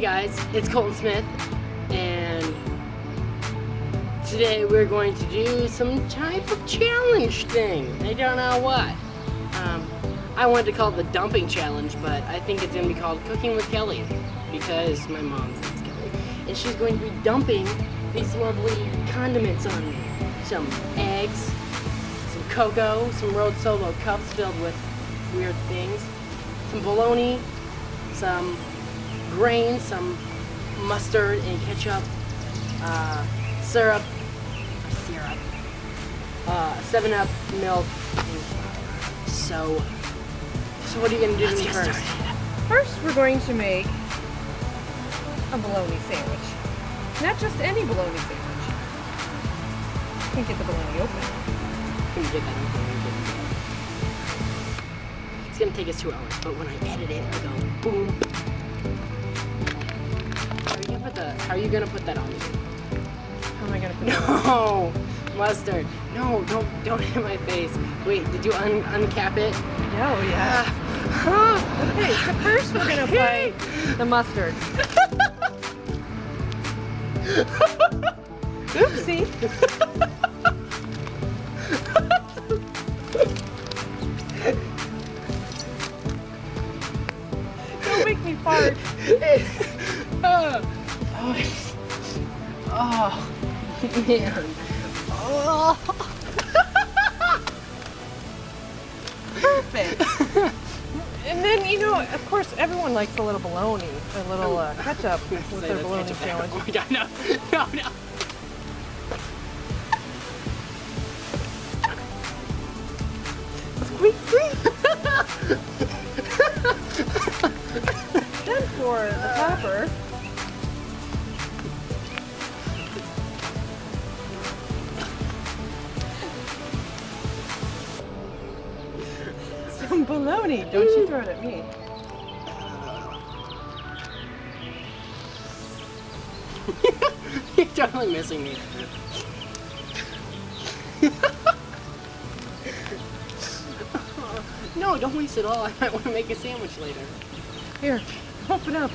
guys, it's Colton Smith, and today we're going to do some type of challenge thing. I don't know what. I wanted to call it the dumping challenge, but I think it's going to be called Cooking with Kelly, because my mom's name's Kelly, and she's going to be dumping these lovely condiments on me. Some eggs, some cocoa, some Rhodes Solo cups filled with weird things, some bologna, some grains, some mustard and ketchup, syrup, 7-Up, milk, and flour. So what are you going to do to me first? First, we're going to make a bologna sandwich. Not just any bologna sandwich. Can't get the bologna open. Can you get that open? It's going to take us 2 hours, but when I edit it, I go boom. How are you gonna put that on? How am I gonna put it on? No! Mustard. No, don't hit my face. Wait, did you uncap it? Oh, yeah. Okay, so first we're gonna apply the mustard. Oopsie. Don't make me fart. Oh, man. Oh. Perfect. And then, you know, of course, everyone likes a little bologna, a little ketchup with their bologna sandwich. Oh my god, no. Squeak, squeak. Then for the topper, some bologna. Don't you throw it at me. You're totally missing me. No, don't waste it all. I might want to make a sandwich later. Here, open up.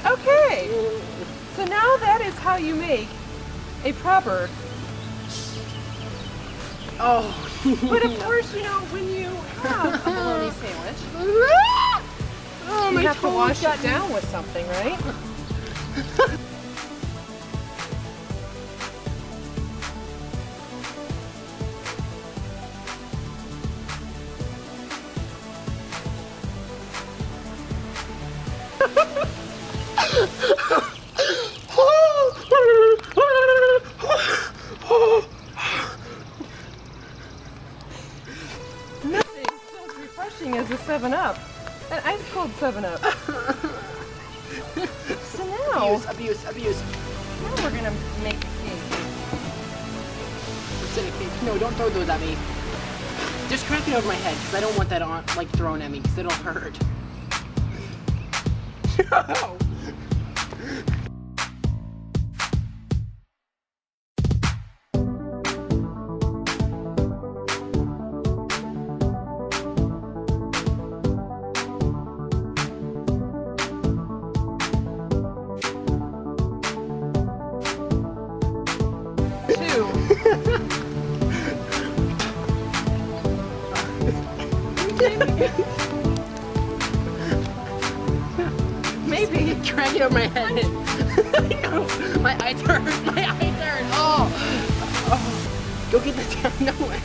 Okay, so now that is how you make a proper. Oh. But of course, you know, when you have a bologna sandwich, Oh, you have to wash it down with something, right? Nothing so refreshing as a 7-Up. An ice cold 7-Up. So now, Abuse. now we're gonna make a cake. It's in a cake. No, don't throw those at me. Just crack it over my head, because I don't want that on, like, thrown at me, because it'll hurt. No! Maybe. Drag it over my head. No, my eyes hurt. Oh. Go get the down. No way.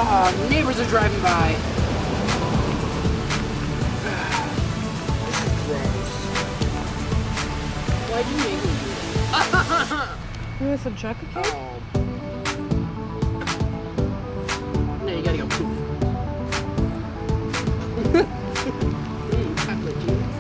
Oh, neighbors are driving by. This is gross. Why do you make me do this? You want some chocolate cake? Oh. No, you gotta go poof. Chocolate juice.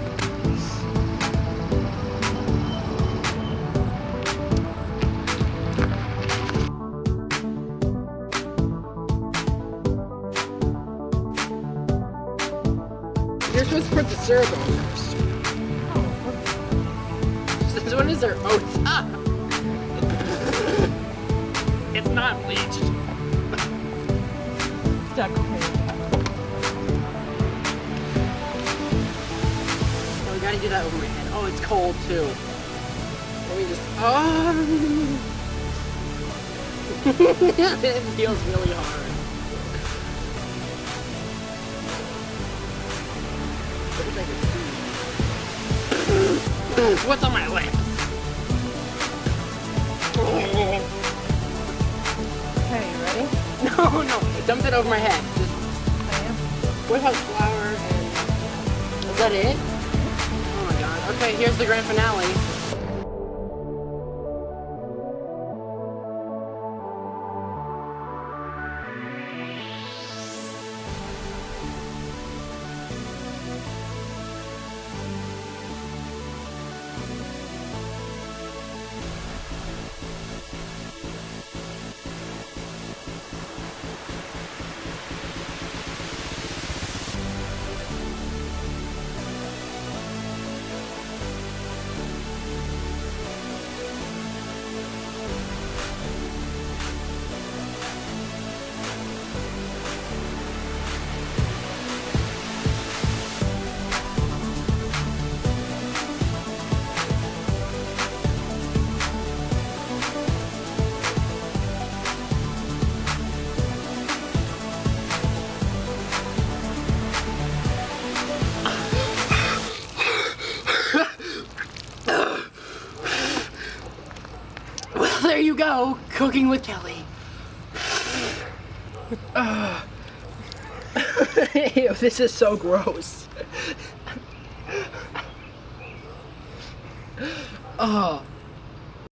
syrup on first. Oh, This one is their oats. Ah! It's not bleached. stuck. Okay. No, we gotta do that over my head. Oh, it's cold too. Let me just. Oh! It feels really hard. What if I could see? What's on my lips? Okay, you ready? No, no, dump it over my head. Just I am. what about flour and... Is that it? Oh my god. Okay, here's the grand finale. Well, there you go, cooking with Kelly. Ew, this is so gross. Oh.